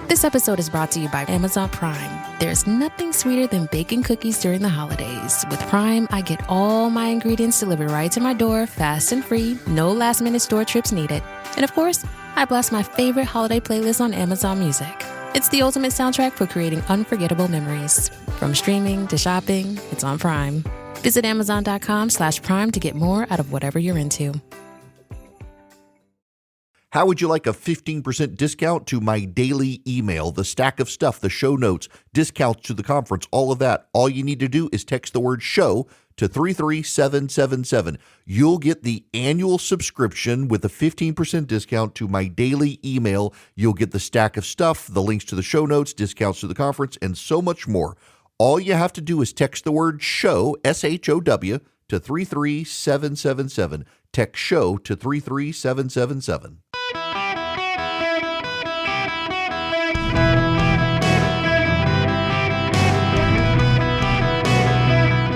This episode is brought to you by Amazon Prime. There's nothing sweeter than baking cookies during the holidays. With Prime, I get all my ingredients delivered right to my door, fast and free, no last-minute store trips needed. And of course, I blast my favorite holiday playlist on Amazon Music. It's the ultimate soundtrack for creating unforgettable memories. From streaming to shopping, it's on Prime. Visit Amazon.com/Prime to get more out of whatever you're into. How would you like a 15% discount to my daily email, the stack of stuff, the show notes, discounts to the conference, all of that? All you need to do is text the word show to 33777. You'll get the annual subscription with a 15% discount to my daily email. You'll get the stack of stuff, the links to the show notes, discounts to the conference, and so much more. All you have to do is text the word show, SHOW, to 33777. Text show to 33777.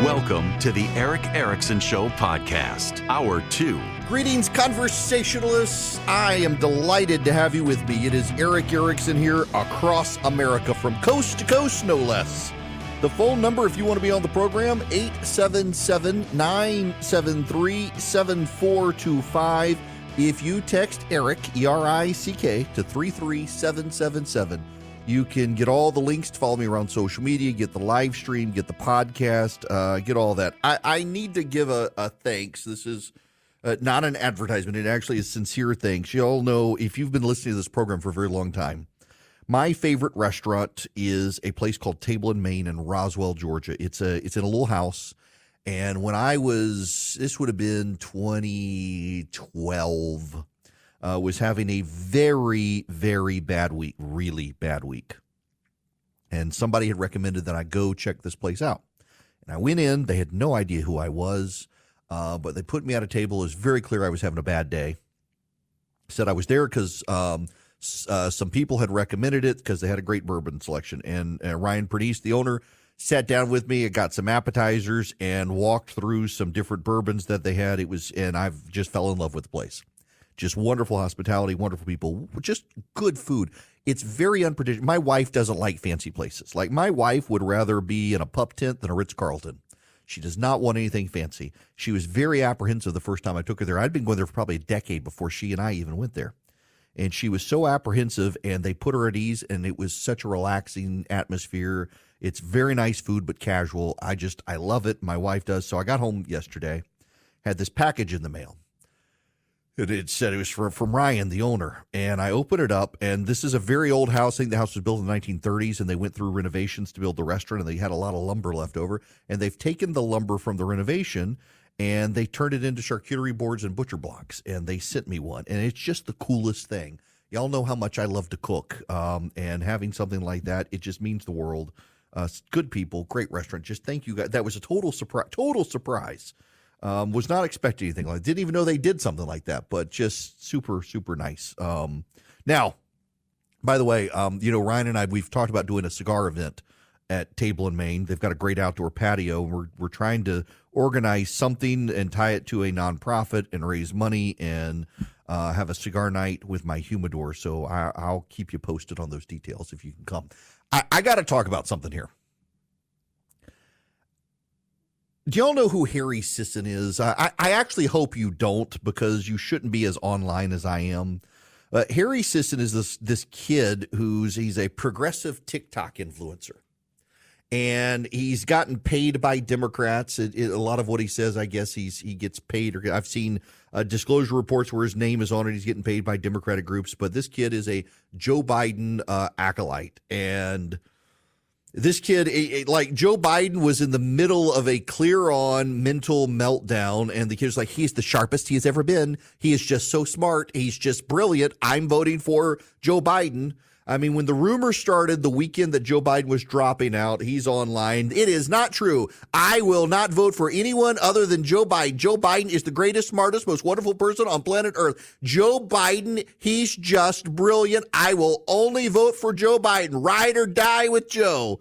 Welcome to the Eric Erickson Show podcast, Hour 2. Greetings, conversationalists. I am delighted to have you with me. It is Eric Erickson here across America, from coast to coast, no less. The phone number, if you want to be on the program, 877-973-7425. If you text Eric, E-R-I-C-K, to 33777, you can get all the links to follow me around social media, get the live stream, get the podcast, get all that. I need to give a thanks. This is not an advertisement. It actually is sincere thanks. You all know, if you've been listening to this program for a very long time, my favorite restaurant is a place called Table and Main in Roswell, Georgia. It's in a little house. And when this would have been 2012, was having a very, very bad week, really bad week. And somebody had recommended that I go check this place out. And I went in. They had no idea who I was, but they put me at a table. It was very clear I was having a bad day. Said I was there because some people had recommended it because they had a great bourbon selection. And Ryan Pernice, the owner, sat down with me. I got some appetizers and walked through some different bourbons that they had. And I've just fell in love with the place. Just wonderful hospitality, wonderful people, just good food. It's very unpredictable. My wife doesn't like fancy places. Like, my wife would rather be in a pup tent than a Ritz-Carlton. She does not want anything fancy. She was very apprehensive the first time I took her there. I'd been going there for probably a decade before she and I even went there. And she was so apprehensive, and they put her at ease, and it was such a relaxing atmosphere. It's very nice food, but casual. I love it. My wife does. So I got home yesterday, had this package in the mail. It said it was from Ryan, the owner, and I opened it up, and this is a very old house. I think the house was built in the 1930s, and they went through renovations to build the restaurant, and they had a lot of lumber left over, and they've taken the lumber from the renovation, and they turned it into charcuterie boards and butcher blocks, and they sent me one, and it's just the coolest thing. Y'all know how much I love to cook, and having something like that, it just means the world. Good people, great restaurant. Just thank you guys. That was a total surprise. Was not expecting anything like that. Didn't even know they did something like that, but just super, super nice. Now, by the way, Ryan and I, we've talked about doing a cigar event at Table and Main. They've got a great outdoor patio. We're trying to organize something and tie it to a nonprofit and raise money and have a cigar night with my humidor. So I'll keep you posted on those details if you can come. I got to talk about something here. Do y'all know who Harry Sisson is? I actually hope you don't, because you shouldn't be as online as I am. Harry Sisson is this kid he's a progressive TikTok influencer. And he's gotten paid by Democrats. A lot of what he says, I guess he gets paid. Or I've seen disclosure reports where his name is on it. He's getting paid by Democratic groups. But this kid is a Joe Biden acolyte. And this kid, like Joe Biden was in the middle of a clear-on mental meltdown, and the kid's like, he's the sharpest he has ever been. He is just so smart. He's just brilliant. I'm voting for Joe Biden. I mean, when the rumor started the weekend that Joe Biden was dropping out, he's online. It is not true. I will not vote for anyone other than Joe Biden. Joe Biden is the greatest, smartest, most wonderful person on planet Earth. Joe Biden, he's just brilliant. I will only vote for Joe Biden. Ride or die with Joe.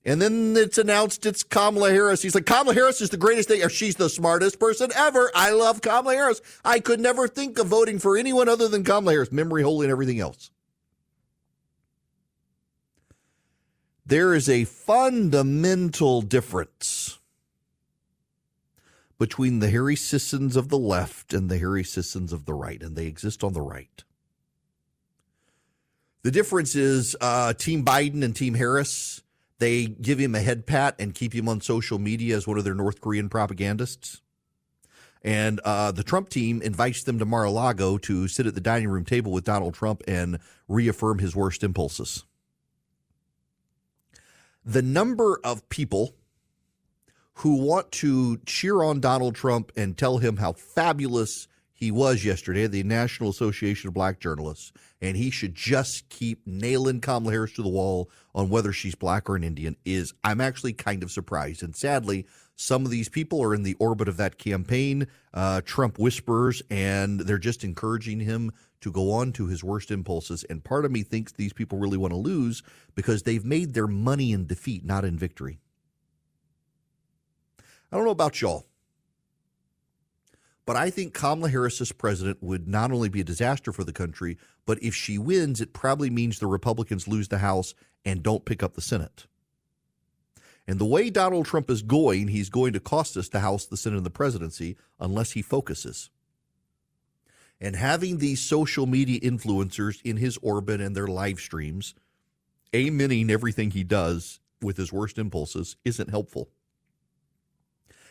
And then it's announced it's Kamala Harris. He's like, Kamala Harris is the greatest thing. She's the smartest person ever. I love Kamala Harris. I could never think of voting for anyone other than Kamala Harris. Memory, holy, and everything else. There is a fundamental difference between the Harry Sissons of the left and the Harry Sissons of the right, and they exist on the right. The difference is Team Biden and Team Harris, they give him a head pat and keep him on social media as one of their North Korean propagandists. And the Trump team invites them to Mar-a-Lago to sit at the dining room table with Donald Trump and reaffirm his worst impulses. The number of people who want to cheer on Donald Trump and tell him how fabulous he was yesterday at the National Association of Black Journalists, and he should just keep nailing Kamala Harris to the wall on whether she's black or an Indian, is I'm actually kind of surprised. And sadly, some of these people are in the orbit of that campaign, Trump whisperers, and they're just encouraging him to go on to his worst impulses. And part of me thinks these people really want to lose because they've made their money in defeat, not in victory. I don't know about y'all, but I think Kamala Harris as president would not only be a disaster for the country, but if she wins, it probably means the Republicans lose the House and don't pick up the Senate. And the way Donald Trump is going, he's going to cost us the House, the Senate, and the presidency unless he focuses. And having these social media influencers in his orbit and their live streams, amening everything he does with his worst impulses, isn't helpful.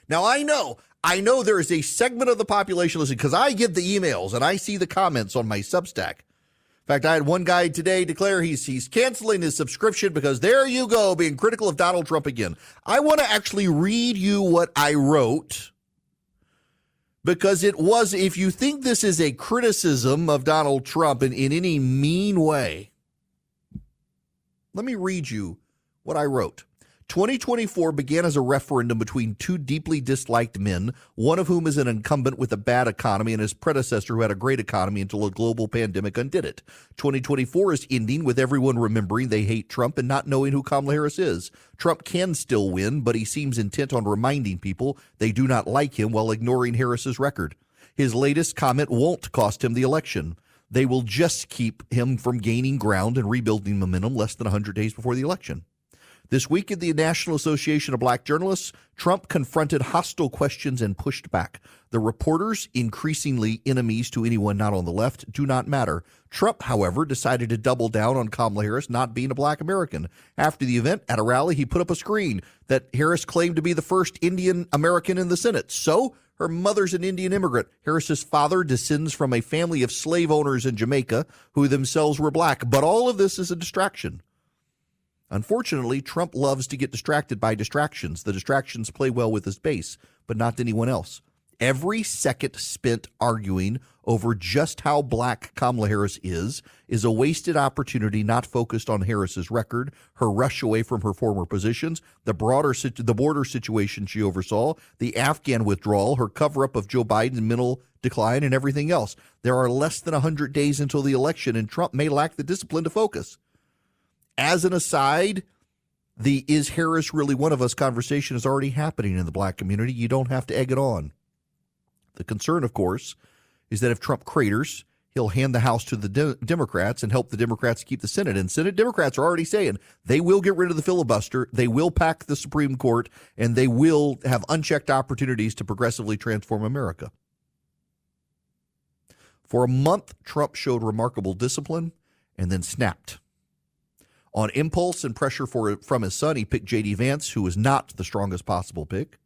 Now, I know there is a segment of the population listening because I get the emails and I see the comments on my Substack. In fact, I had one guy today declare he's canceling his subscription because there you go, being critical of Donald Trump again. I want to actually read you what I wrote because it was, if you think this is a criticism of Donald Trump in any mean way, let me read you what I wrote. 2024 began as a referendum between two deeply disliked men, one of whom is an incumbent with a bad economy and his predecessor who had a great economy until a global pandemic undid it. 2024 is ending with everyone remembering they hate Trump and not knowing who Kamala Harris is. Trump can still win, but he seems intent on reminding people they do not like him while ignoring Harris's record. His latest comment won't cost him the election. They will just keep him from gaining ground and rebuilding momentum less than 100 days before the election. This week at the National Association of Black Journalists, Trump confronted hostile questions and pushed back. The reporters, increasingly enemies to anyone not on the left, do not matter. Trump, however, decided to double down on Kamala Harris not being a black American. After the event, at a rally, he put up a screen that Harris claimed to be the first Indian American in the Senate. So, her mother's an Indian immigrant. Harris's father descends from a family of slave owners in Jamaica who themselves were black. But all of this is a distraction. Unfortunately, Trump loves to get distracted by distractions. The distractions play well with his base, but not to anyone else. Every second spent arguing over just how black Kamala Harris is a wasted opportunity not focused on Harris's record, her rush away from her former positions, the border situation she oversaw, the Afghan withdrawal, her cover-up of Joe Biden's mental decline, and everything else. There are less than 100 days until the election, and Trump may lack the discipline to focus. As an aside, the "is Harris really one of us" conversation is already happening in the black community. You don't have to egg it on. The concern, of course, is that if Trump craters, he'll hand the House to the Democrats and help the Democrats keep the Senate. And Senate Democrats are already saying they will get rid of the filibuster, they will pack the Supreme Court, and they will have unchecked opportunities to progressively transform America. For a month, Trump showed remarkable discipline and then snapped. On impulse and pressure from his son, he picked J.D. Vance, who was not the strongest possible pick.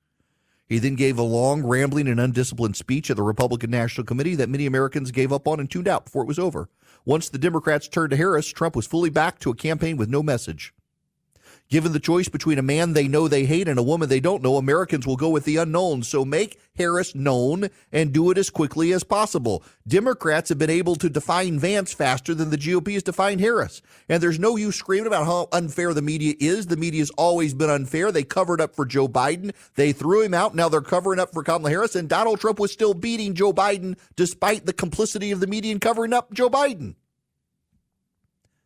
He then gave a long, rambling, and undisciplined speech at the Republican National Committee that many Americans gave up on and tuned out before it was over. Once the Democrats turned to Harris, Trump was fully back to a campaign with no message. Given the choice between a man they know they hate and a woman they don't know, Americans will go with the unknown. So make Harris known and do it as quickly as possible. Democrats have been able to define Vance faster than the GOP has defined Harris. And there's no use screaming about how unfair the media is. The media's always been unfair. They covered up for Joe Biden. They threw him out. Now they're covering up for Kamala Harris. And Donald Trump was still beating Joe Biden despite the complicity of the media in covering up Joe Biden.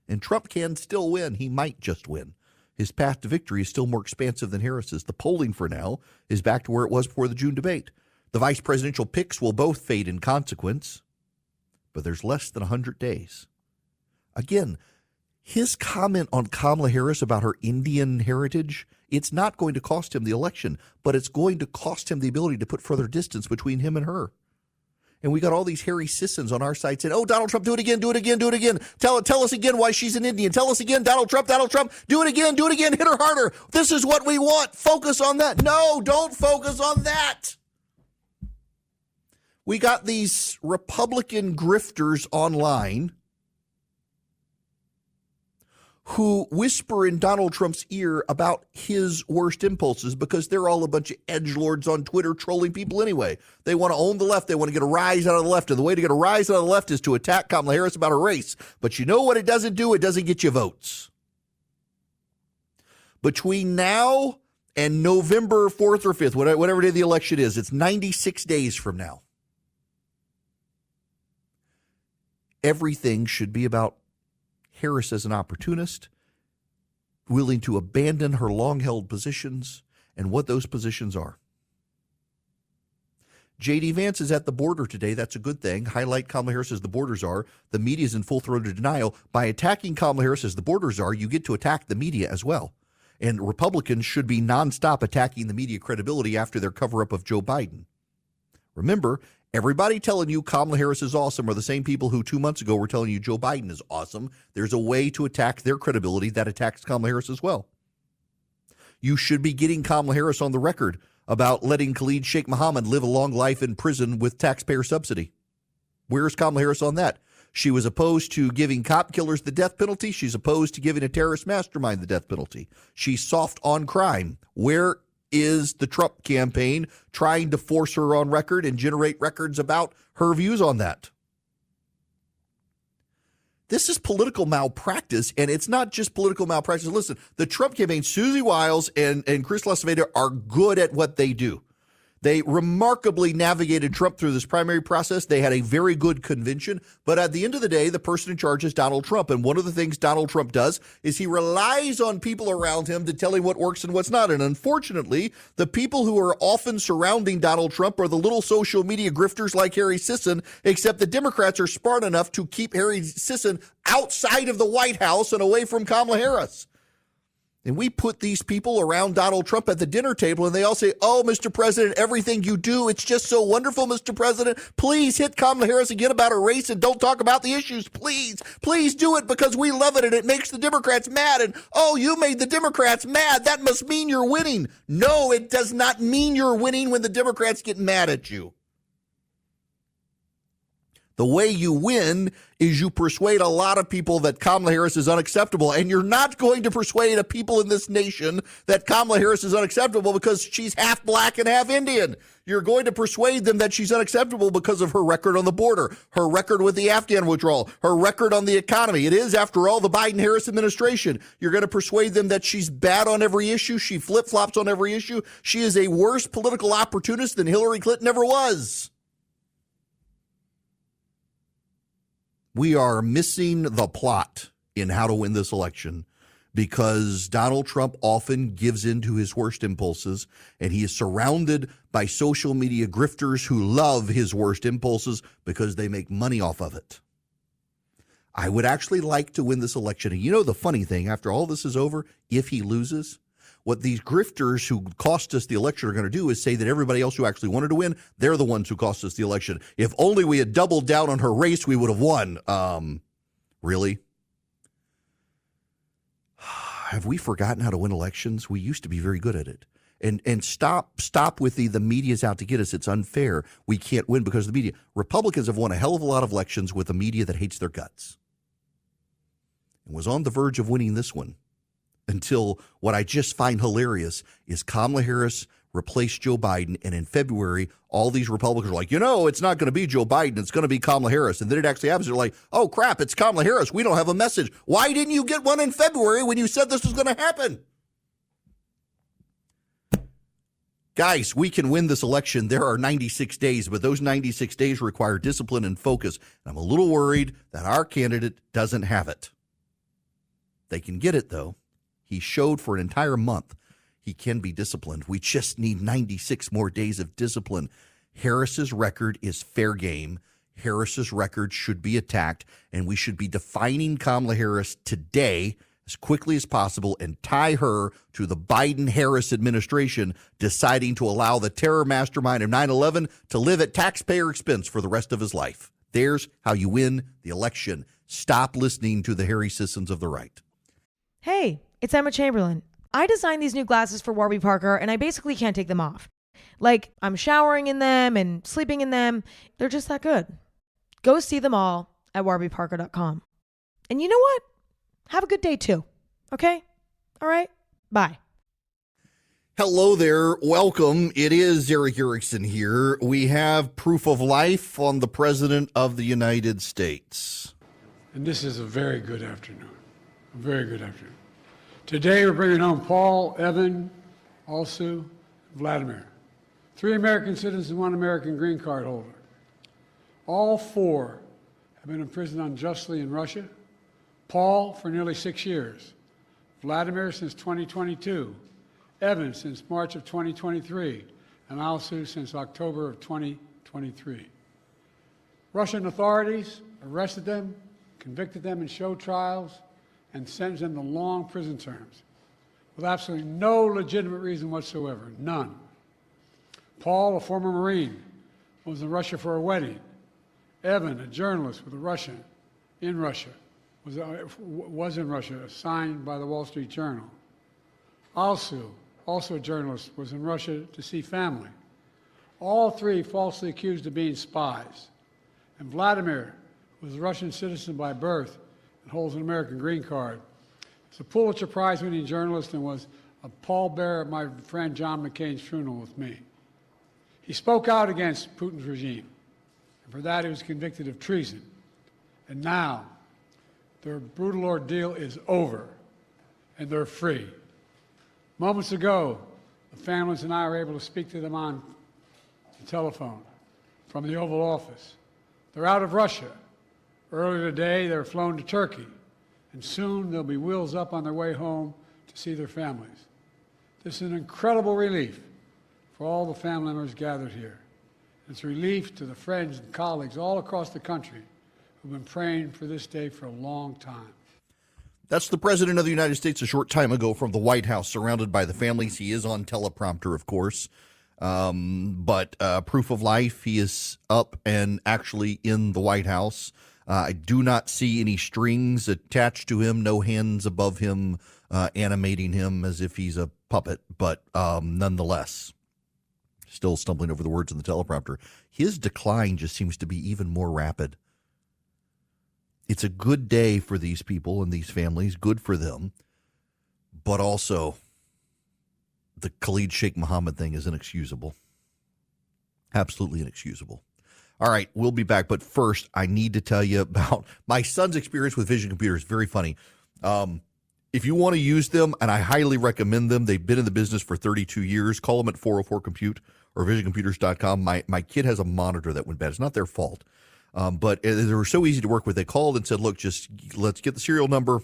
And Trump can still win. He might just win. His path to victory is still more expansive than Harris's. The polling for now is back to where it was before the June debate. The vice presidential picks will both fade in consequence, but there's less than 100 days. Again, his comment on Kamala Harris about her Indian heritage, it's not going to cost him the election, but it's going to cost him the ability to put further distance between him and her. And we got all these hairy Sissons on our side saying, oh, Donald Trump, do it again, do it again, do it again. Tell us again why she's an Indian. Tell us again, Donald Trump, do it again, hit her harder. This is what we want. Focus on that. No, don't focus on that. We got these Republican grifters online who whisper in Donald Trump's ear about his worst impulses because they're all a bunch of edgelords on Twitter trolling people anyway. They want to own the left. They want to get a rise out of the left. And the way to get a rise out of the left is to attack Kamala Harris about her race. But you know what it doesn't do? It doesn't get you votes. Between now and November 4th or 5th, whatever day the election is, it's 96 days from now. Everything should be about Harris as an opportunist, willing to abandon her long-held positions and what those positions are. J.D. Vance is at the border today. That's a good thing. Highlight Kamala Harris as the borders are. The media is in full-throated denial. By attacking Kamala Harris as the borders are, you get to attack the media as well. And Republicans should be nonstop attacking the media credibility after their cover-up of Joe Biden. Remember, everybody telling you Kamala Harris is awesome are the same people who 2 months ago were telling you Joe Biden is awesome. There's a way to attack their credibility that attacks Kamala Harris as well. You should be getting Kamala Harris on the record about letting Khalid Sheikh Mohammed live a long life in prison with taxpayer subsidy. Where's Kamala Harris on that? She was opposed to giving cop killers the death penalty. She's opposed to giving a terrorist mastermind the death penalty. She's soft on crime. Where is the Trump campaign trying to force her on record and generate records about her views on that? This is political malpractice, and it's not just political malpractice. Listen, the Trump campaign, Susie Wiles and Chris LaSaveda are good at what they do. They remarkably navigated Trump through this primary process. They had a very good convention. But at the end of the day, the person in charge is Donald Trump. And one of the things Donald Trump does is he relies on people around him to tell him what works and what's not. And unfortunately, the people who are often surrounding Donald Trump are the little social media grifters like Harry Sisson, except the Democrats are smart enough to keep Harry Sisson outside of the White House and away from Kamala Harris. And we put these people around Donald Trump at the dinner table, and they all say, oh, Mr. President, everything you do, it's just so wonderful, Mr. President. Please hit Kamala Harris again about her race and don't talk about the issues. Please do it because we love it, and it makes the Democrats mad. And, oh, you made the Democrats mad. That must mean you're winning. No, it does not mean you're winning when the Democrats get mad at you. The way you win is you persuade a lot of people that Kamala Harris is unacceptable, and you're not going to persuade a people in this nation that Kamala Harris is unacceptable because she's half black and half Indian. You're going to persuade them that she's unacceptable because of her record on the border, her record with the Afghan withdrawal, her record on the economy. It is, after all, the Biden-Harris administration. You're going to persuade them that she's bad on every issue. She flip-flops on every issue. She is a worse political opportunist than Hillary Clinton ever was. We are missing the plot in how to win this election because Donald Trump often gives in to his worst impulses, and he is surrounded by social media grifters who love his worst impulses because they make money off of it. I would actually like to win this election. And you know the funny thing, after all this is over, if he loses, what these grifters who cost us the election are going to do is say that everybody else who actually wanted to win, they're the ones who cost us the election. If only we had doubled down on her race, we would have won. Really? Have we forgotten how to win elections? We used to be very good at it. And stop with the media's out to get us. It's unfair. We can't win because of the media. Republicans have won a hell of a lot of elections with a media that hates their guts and was on the verge of winning this one. Until what I just find hilarious is Kamala Harris replaced Joe Biden, and in February, all these Republicans are like, it's not going to be Joe Biden, it's going to be Kamala Harris. And then it actually happens. They're like, oh, crap, it's Kamala Harris. We don't have a message. Why didn't you get one in February when you said this was going to happen? Guys, we can win this election. There are 96 days, but those 96 days require discipline and focus. And I'm a little worried that our candidate doesn't have it. They can get it, though. He showed for an entire month he can be disciplined. We just need 96 more days of discipline. Harris's record is fair game. Harris's record should be attacked, and we should be defining Kamala Harris today as quickly as possible and tie her to the Biden-Harris administration deciding to allow the terror mastermind of 9/11 to live at taxpayer expense for the rest of his life. There's how you win the election. Stop listening to the Harry Sissons of the right. Hey, it's Emma Chamberlain. I designed these new glasses for Warby Parker, and I basically can't take them off. Like, I'm showering in them and sleeping in them. They're just that good. Go see them all at warbyparker.com. And you know what? Have a good day too. Okay? All right? Bye. Hello there. Welcome. It is Eric Erickson here. We have proof of life on the President of the United States. And this is a very good afternoon. A very good afternoon. Today we're bringing home Paul, Evan, Alsu, Vladimir. 3 American citizens and 1 American green card holder. All 4 have been imprisoned unjustly in Russia. Paul for nearly 6 years. Vladimir since 2022. Evan since March of 2023. And Alsu since October of 2023. Russian authorities arrested them, convicted them in show trials, and sentenced them to long prison terms with absolutely no legitimate reason whatsoever, none. Paul, a former Marine, was in Russia for a wedding. Evan, a journalist with a Russian in Russia, was in Russia, assigned by the Wall Street Journal. Alsu, also a journalist, was in Russia to see family. All 3 falsely accused of being spies. And Vladimir was a Russian citizen by birth and holds an American green card. He's a Pulitzer Prize-winning journalist and was a pallbearer at my friend John McCain's funeral with me. He spoke out against Putin's regime, and for that he was convicted of treason. And now, their brutal ordeal is over, and they're free. Moments ago, the families and I were able to speak to them on the telephone from the Oval Office. They're out of Russia. Earlier today, they were flown to Turkey, and soon they'll be wheels up on their way home to see their families. This is an incredible relief for all the family members gathered here. It's a relief to the friends and colleagues all across the country who've been praying for this day for a long time. That's the President of the United States a short time ago from the White House, surrounded by the families. He is on teleprompter, of course. But proof of life, he is up and actually in the White House. I do not see any strings attached to him, no hands above him animating him as if he's a puppet. But nonetheless, still stumbling over the words in the teleprompter, his decline just seems to be even more rapid. It's a good day for these people and these families, good for them. But also, the Khalid Sheikh Mohammed thing is inexcusable. Absolutely inexcusable. All right, we'll be back. But first, I need to tell you about my son's experience with Vision Computers. Very funny. If you want to use them, and I highly recommend them, they've been in the business for 32 years. Call them at 404-COMPUTE or visioncomputers.com. My kid has a monitor that went bad. It's not their fault. But they were so easy to work with. They called and said, look, just let's get the serial number.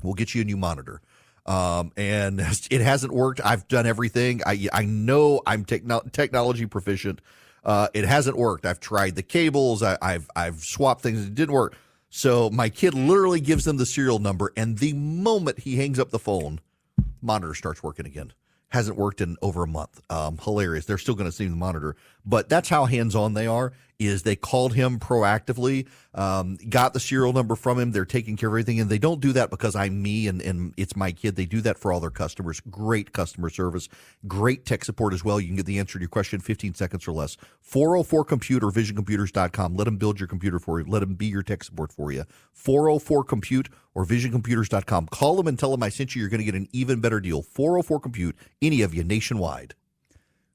We'll get you a new monitor. And it hasn't worked. I've done everything. I know I'm technology proficient. It hasn't worked. I've tried the cables. I've swapped things. It didn't work. So my kid literally gives them the serial number, and the moment he hangs up the phone, monitor starts working again. Hasn't worked in over a month. Hilarious. They're still going to see the monitor. But that's how hands-on they are, is they called him proactively, got the serial number from him. They're taking care of everything. And they don't do that because I'm me and it's my kid. They do that for all their customers. Great customer service. Great tech support as well. You can get the answer to your question in 15 seconds or less. 404-COMPUTE or visioncomputers.com. Let them build your computer for you. Let them be your tech support for you. 404-COMPUTE or visioncomputers.com. Call them and tell them I sent you. You're going to get an even better deal. 404-COMPUTE, any of you nationwide.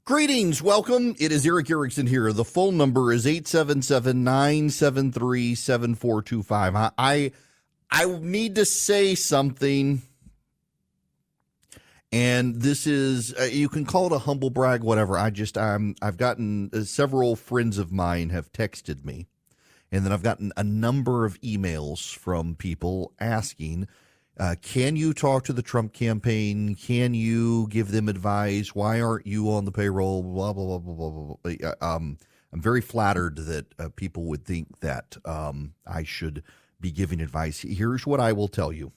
Greetings. Welcome. It is Eric Erickson here. The phone number is 877-973-7425. I need to say something, and this is, you can call it a humble brag, whatever. I've gotten several friends of mine have texted me, and then I've gotten a number of emails from people asking, can you talk to the Trump campaign? Can you give them advice? Why aren't you on the payroll? Blah, blah, blah, blah, blah, blah. I'm very flattered that people would think that I should be giving advice. Here's what I will tell you.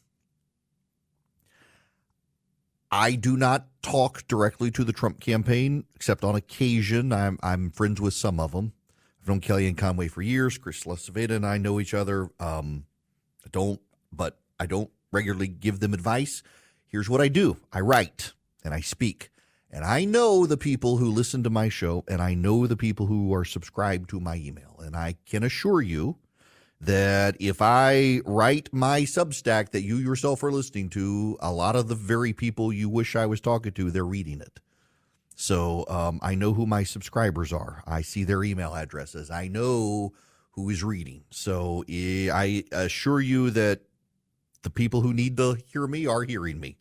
I do not talk directly to the Trump campaign, except on occasion. I'm friends with some of them. I've known Kellyanne Conway for years. Chris LaCivita and I know each other. I don't regularly give them advice. Here's what I do. I write and I speak. And I know the people who listen to my show, and I know the people who are subscribed to my email. And I can assure you that if I write my Substack that you yourself are listening to, a lot of the very people you wish I was talking to, they're reading it. So I know who my subscribers are. I see their email addresses. I know who is reading. So I assure you that the people who need to hear me are hearing me.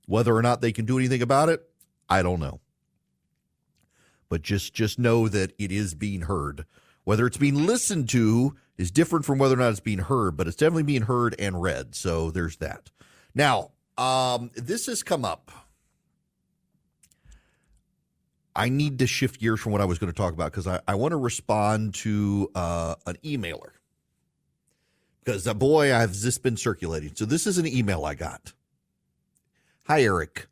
Whether or not they can do anything about it, I don't know. But just know that it is being heard. Whether it's being listened to is different from whether or not it's being heard, but it's definitely being heard and read. So there's that. Now, this has come up. I need to shift gears from what I was going to talk about because I want to respond to an emailer. Because, boy, I've just been circulating. So this is an email I got. Hi, Eric.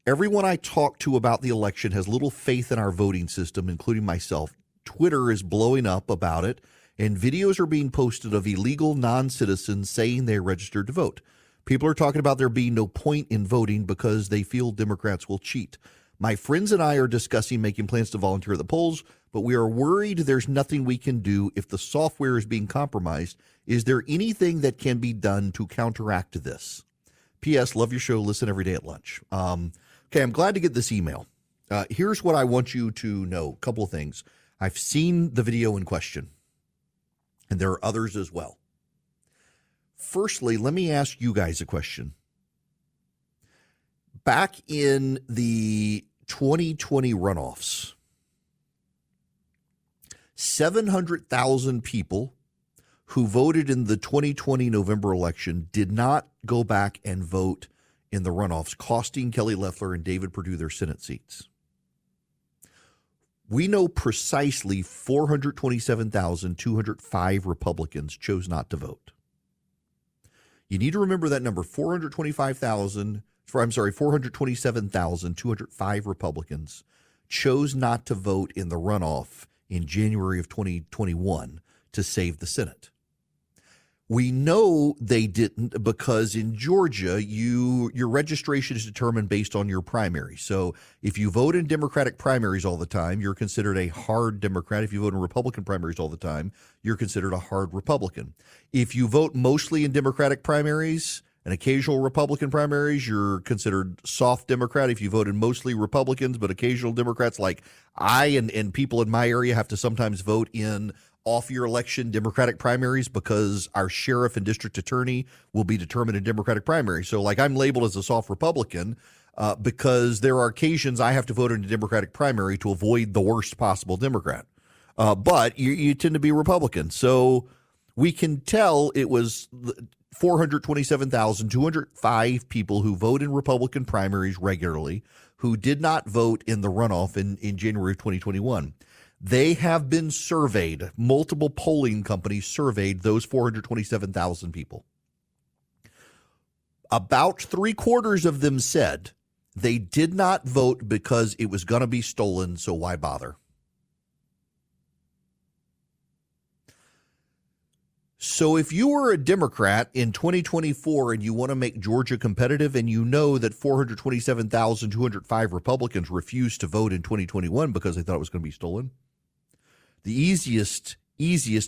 Everyone I talk to about the election has little faith in our voting system, including myself. Twitter is blowing up about it, and videos are being posted of illegal non-citizens saying they registered to vote. People are talking about there being no point in voting because they feel Democrats will cheat. My friends and I are discussing making plans to volunteer at the polls, but we are worried there's nothing we can do if the software is being compromised. Is there anything that can be done to counteract this? P.S. Love your show. Listen every day at lunch. Okay, I'm glad to get this email. Here's what I want you to know. A couple of things. I've seen the video in question, and there are others as well. Firstly, let me ask you guys a question. Back in the 2020 runoffs, 700,000 people who voted in the 2020 November election did not go back and vote in the runoffs, costing Kelly Loeffler and David Perdue their Senate seats. We know precisely 427,205 Republicans chose not to vote. You need to remember that number, 427,205 Republicans chose not to vote in the runoff in January of 2021 to save the Senate. We know they didn't because in Georgia, your registration is determined based on your primary. So if you vote in Democratic primaries all the time, you're considered a hard Democrat. If you vote in Republican primaries all the time, you're considered a hard Republican. If you vote mostly in Democratic primaries and occasional Republican primaries, you're considered soft Democrat. If you vote in mostly Republicans but occasional Democrats, like I and people in my area have to sometimes vote in off-year election Democratic primaries because our sheriff and district attorney will be determined in Democratic primaries. So like I'm labeled as a soft Republican because there are occasions I have to vote in a Democratic primary to avoid the worst possible Democrat. But you tend to be Republican. So we can tell it was 427,205 people who vote in Republican primaries regularly who did not vote in the runoff in January of 2021. They have been surveyed. Multiple polling companies surveyed those 427,000 people. About 3/4 of them said they did not vote because it was going to be stolen, so why bother? So if you were a Democrat in 2024 and you want to make Georgia competitive and you know that 427,205 Republicans refused to vote in 2021 because they thought it was going to be stolen, the easiest,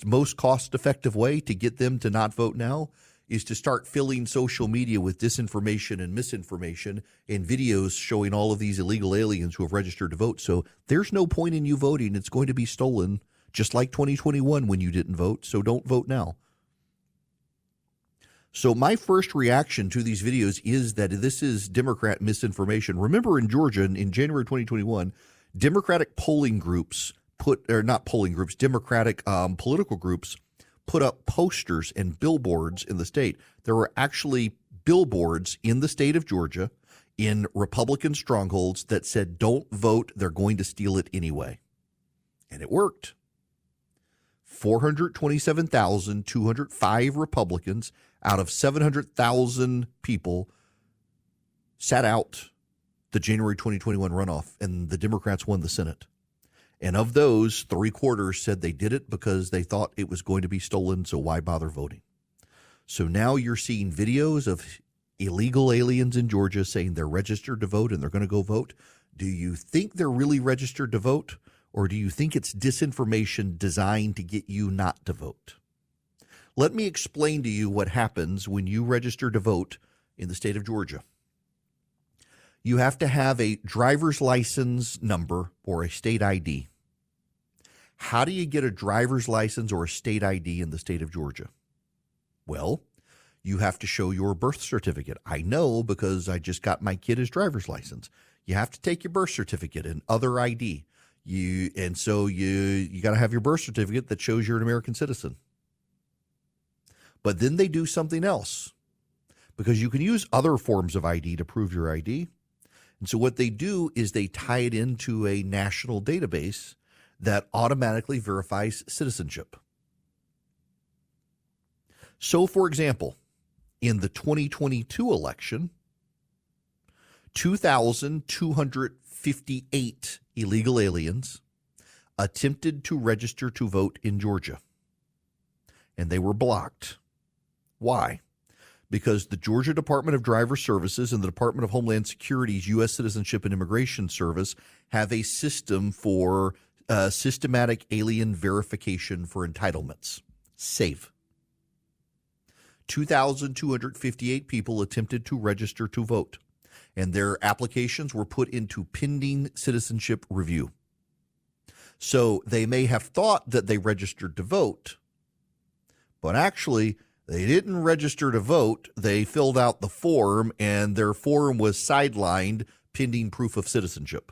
most cost-effective way to get them to not vote now is to start filling social media with disinformation and misinformation and videos showing all of these illegal aliens who have registered to vote. So there's no point in you voting. It's going to be stolen, just like 2021 when you didn't vote. So don't vote now. So my first reaction to these videos is that this is Democrat misinformation. Remember in Georgia in January 2021, Democratic polling groups Democratic political groups put up posters and billboards in the state. There were actually billboards in the state of Georgia in Republican strongholds that said, don't vote, they're going to steal it anyway. And it worked. 427,205 Republicans out of 700,000 people sat out the January 2021 runoff, and the Democrats won the Senate. And of those, 3/4 said they did it because they thought it was going to be stolen, so why bother voting? So now you're seeing videos of illegal aliens in Georgia saying they're registered to vote and they're going to go vote. Do you think they're really registered to vote? Or do you think it's disinformation designed to get you not to vote? Let me explain to you what happens when you register to vote in the state of Georgia. You have to have a driver's license number or a state ID. How do you get a driver's license or a state ID in the state of Georgia? Well, you have to show your birth certificate. I know because I just got my kid his driver's license. You have to take your birth certificate and other ID. You got to have your birth certificate that shows you're an American citizen. But then they do something else, because you can use other forms of ID to prove your ID. And so what they do is they tie it into a national database that automatically verifies citizenship. So, for example, in the 2022 election, 2,258 illegal aliens attempted to register to vote in Georgia, and they were blocked. Why? Because the Georgia Department of Driver Services and the Department of Homeland Security's U.S. Citizenship and Immigration Service have a system for systematic alien verification for entitlements. SAVE. 2,258 people attempted to register to vote, and their applications were put into pending citizenship review. So they may have thought that they registered to vote, but actually they didn't register to vote. They filled out the form, and their form was sidelined pending proof of citizenship.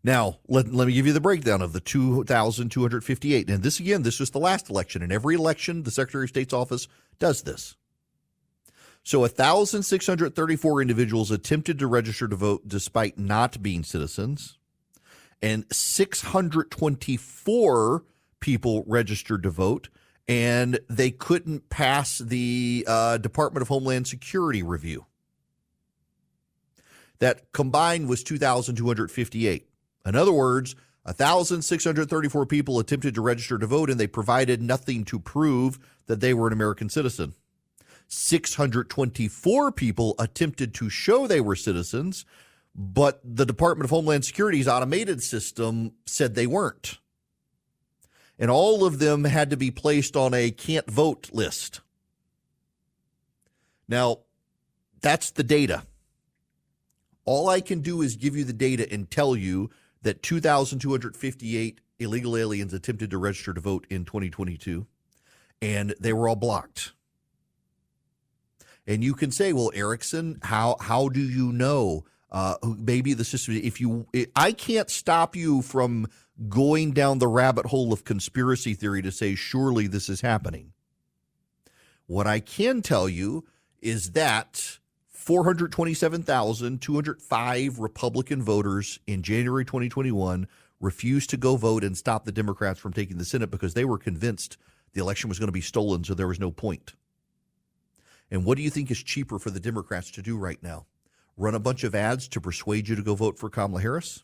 Now, let me give you the breakdown of the 2,258. And this was the last election. In every election, the Secretary of State's office does this. So 1,634 individuals attempted to register to vote despite not being citizens, and 624 people registered to vote, and they couldn't pass the Department of Homeland Security review. That combined was 2,258. In other words, 1,634 people attempted to register to vote, and they provided nothing to prove that they were an American citizen. 624 people attempted to show they were citizens, but the Department of Homeland Security's automated system said they weren't. And all of them had to be placed on a can't vote list. Now, that's the data. All I can do is give you the data and tell you that 2,258 illegal aliens attempted to register to vote in 2022, and they were all blocked. And you can say, well, Erickson, how do you know? Maybe the system, I can't stop you from going down the rabbit hole of conspiracy theory to say, surely this is happening. What I can tell you is that 427,205 Republican voters in January 2021 refused to go vote and stop the Democrats from taking the Senate because they were convinced the election was going to be stolen, so there was no point. And what do you think is cheaper for the Democrats to do right now? Run a bunch of ads to persuade you to go vote for Kamala Harris?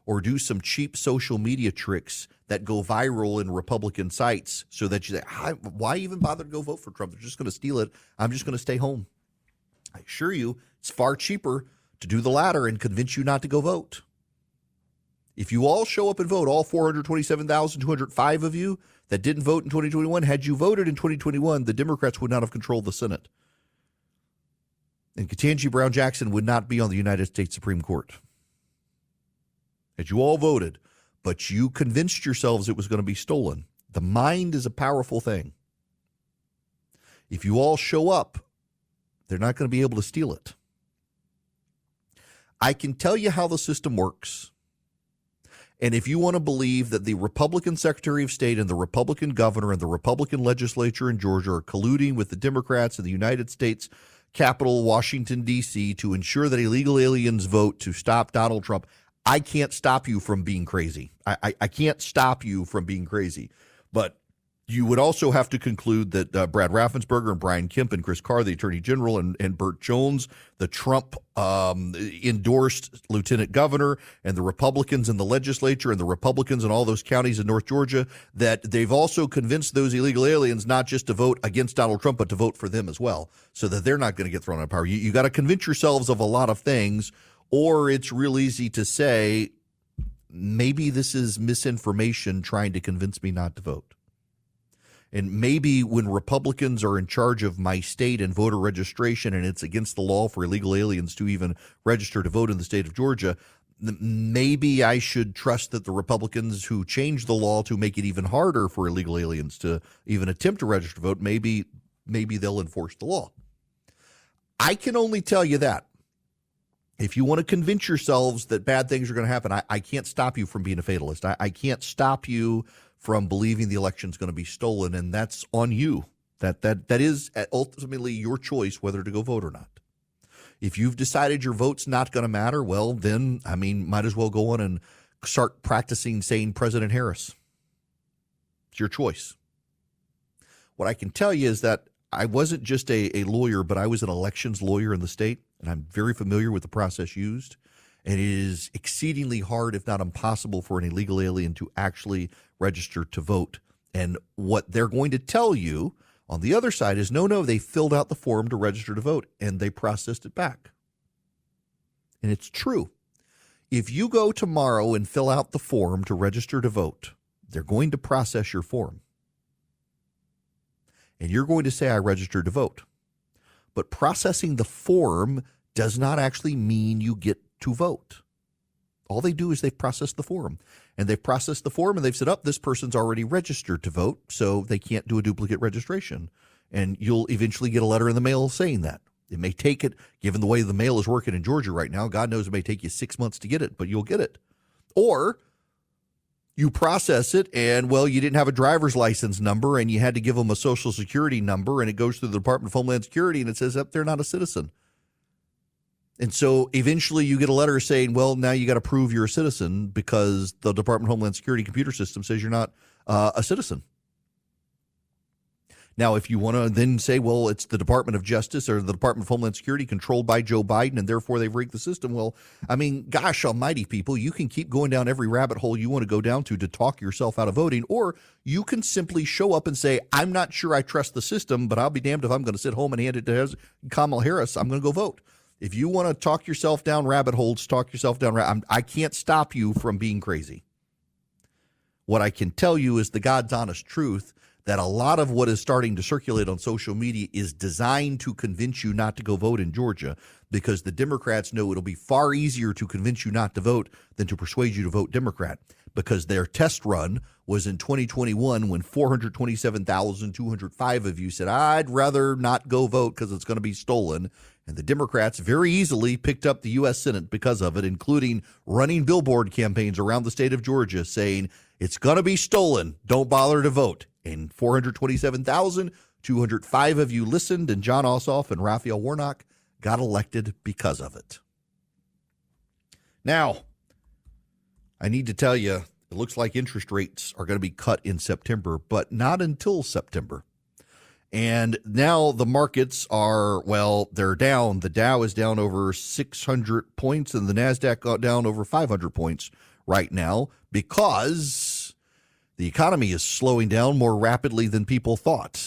Or do some cheap social media tricks that go viral in Republican sites so that you say, why even bother to go vote for Trump? They're just going to steal it. I'm just going to stay home. I assure you, it's far cheaper to do the latter and convince you not to go vote. If you all show up and vote, all 427,205 of you that didn't vote in 2021, had you voted in 2021, the Democrats would not have controlled the Senate. And Ketanji Brown Jackson would not be on the United States Supreme Court. Had you all voted, but you convinced yourselves it was going to be stolen. The mind is a powerful thing. If you all show up, they're not going to be able to steal it. I can tell you how the system works. And if you want to believe that the Republican Secretary of State and the Republican governor and the Republican legislature in Georgia are colluding with the Democrats in the United States Capitol, Washington, D.C., to ensure that illegal aliens vote to stop Donald Trump, I can't stop you from being crazy. I can't stop you from being crazy. But you would also have to conclude that Brad Raffensperger and Brian Kemp and Chris Carr, the Attorney General, and Burt Jones, the Trump endorsed Lieutenant Governor, and the Republicans in the legislature and the Republicans in all those counties in North Georgia, that they've also convinced those illegal aliens not just to vote against Donald Trump, but to vote for them as well, so that they're not going to get thrown out of power. You got to convince yourselves of a lot of things, or it's real easy to say, maybe this is misinformation trying to convince me not to vote. And maybe when Republicans are in charge of my state and voter registration and it's against the law for illegal aliens to even register to vote in the state of Georgia, maybe I should trust that the Republicans who changed the law to make it even harder for illegal aliens to even attempt to register to vote, maybe they'll enforce the law. I can only tell you that. If you want to convince yourselves that bad things are going to happen, I can't stop you from being a fatalist. I can't stop you from believing the election's going to be stolen, and that's on you. That is ultimately your choice whether to go vote or not. If you've decided your vote's not going to matter, well, then, might as well go on and start practicing saying President Harris. It's your choice. What I can tell you is that I wasn't just a lawyer, but I was an elections lawyer in the state, and I'm very familiar with the process used. And it is exceedingly hard, if not impossible, for an illegal alien to actually register to vote. And what they're going to tell you on the other side is, no, they filled out the form to register to vote, and they processed it back. And it's true. If you go tomorrow and fill out the form to register to vote, they're going to process your form. And you're going to say, I registered to vote. But processing the form does not actually mean you get to vote. All they do is they've processed the form. And they've processed the form and they've said, this person's already registered to vote, so they can't do a duplicate registration. And you'll eventually get a letter in the mail saying that. It may take it, given the way the mail is working in Georgia right now, God knows it may take you 6 months to get it, but you'll get it. Or you process it and, you didn't have a driver's license number and you had to give them a social security number, and it goes through the Department of Homeland Security and it says they're not a citizen. And so eventually you get a letter saying, now you got to prove you're a citizen because the Department of Homeland Security computer system says you're not a citizen. Now, if you want to then say, it's the Department of Justice or the Department of Homeland Security controlled by Joe Biden and therefore they've rigged the system. Gosh almighty, people, you can keep going down every rabbit hole you want to go down to talk yourself out of voting, or you can simply show up and say, I'm not sure I trust the system, but I'll be damned if I'm going to sit home and hand it to Kamala Harris. I'm going to go vote. If you want to talk yourself down rabbit holes, talk yourself down. I can't stop you from being crazy. What I can tell you is the God's honest truth that a lot of what is starting to circulate on social media is designed to convince you not to go vote in Georgia, because the Democrats know it'll be far easier to convince you not to vote than to persuade you to vote Democrat, because their test run was in 2021 when 427,205 of you said, I'd rather not go vote because it's going to be stolen. And the Democrats very easily picked up the U.S. Senate because of it, including running billboard campaigns around the state of Georgia saying, it's going to be stolen, don't bother to vote. And 427,205 of you listened, and John Ossoff and Raphael Warnock got elected because of it. Now, I need to tell you, it looks like interest rates are going to be cut in September, but not until September. And now the markets are, they're down. The Dow is down over 600 points and the NASDAQ got down over 500 points right now because the economy is slowing down more rapidly than people thought.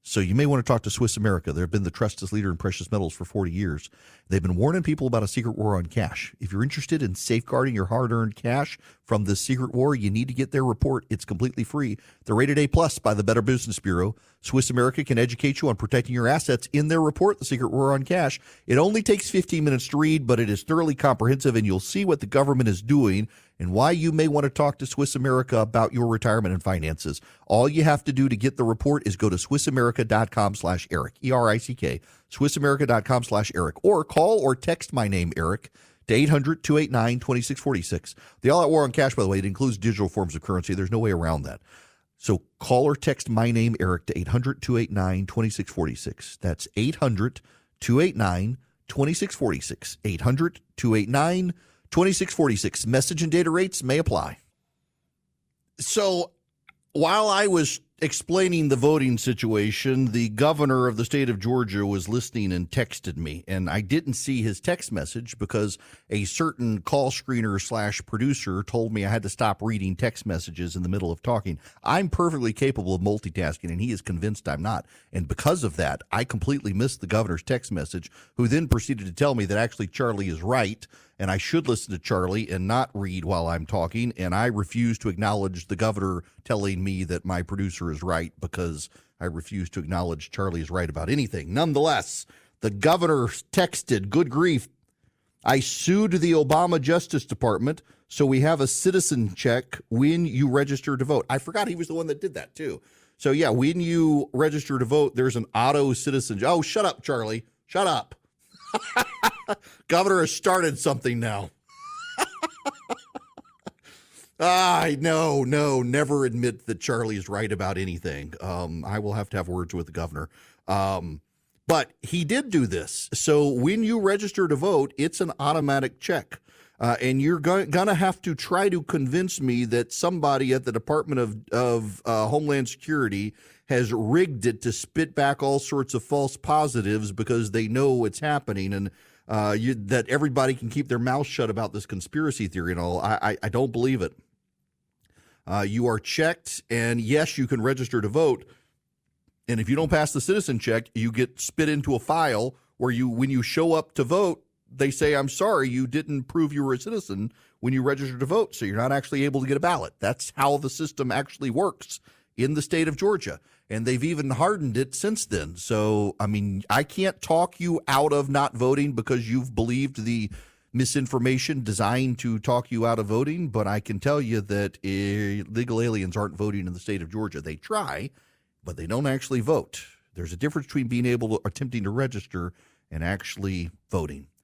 So you may want to talk to Swiss America. They've been the trusted leader in precious metals for 40 years. They've been warning people about a secret war on cash. If you're interested in safeguarding your hard-earned cash from this secret war, you need to get their report. It's completely free. They're rated A+ by the Better Business Bureau. Swiss America can educate you on protecting your assets in their report, The Secret War on Cash. It only takes 15 minutes to read, but it is thoroughly comprehensive, and you'll see what the government is doing and why you may want to talk to Swiss America about your retirement and finances. All you have to do to get the report is go to SwissAmerica.com/Eric, ERICK, SwissAmerica.com/Eric, or call or text my name, Eric, to 800-289-2646. The All Out War on Cash, by the way, it includes digital forms of currency. There's no way around that. So call or text my name, Eric, to 800-289-2646. That's 800-289-2646. 2646. Message and data rates may apply. So while I was explaining the voting situation, the governor of the state of Georgia was listening and texted me, and I didn't see his text message because a certain call screener / producer told me I had to stop reading text messages in the middle of talking. I'm perfectly capable of multitasking, and he is convinced I'm not. And because of that, I completely missed the governor's text message, who then proceeded to tell me that actually Charlie is right, and I should listen to Charlie and not read while I'm talking, and I refuse to acknowledge the governor telling me that my producer is right because I refuse to acknowledge Charlie is right about anything. Nonetheless, the governor texted, good grief, I sued the Obama Justice Department, so we have a citizen check when you register to vote. I forgot he was the one that did that, too. So, yeah, when you register to vote, there's an auto citizen. Oh, shut up, Charlie. Shut up. Governor has started something now. No, never admit that Charlie is right about anything. I will have to have words with the governor. But he did do this. So when you register to vote, it's an automatic check. And you're going to have to try to convince me that somebody at the Department of Homeland Security has rigged it to spit back all sorts of false positives because they know it's happening, and that everybody can keep their mouth shut about this conspiracy theory and all. I don't believe it. You are checked, and yes, you can register to vote. And if you don't pass the citizen check, you get spit into a file where when you show up to vote, they say, I'm sorry, you didn't prove you were a citizen when you registered to vote, so you're not actually able to get a ballot. That's how the system actually works in the state of Georgia. And they've even hardened it since then. So, I mean, I can't talk you out of not voting because you've believed the misinformation designed to talk you out of voting, but I can tell you that illegal aliens aren't voting in the state of Georgia. They try, but they don't actually vote. There's a difference between being able to attempting to register and actually voting.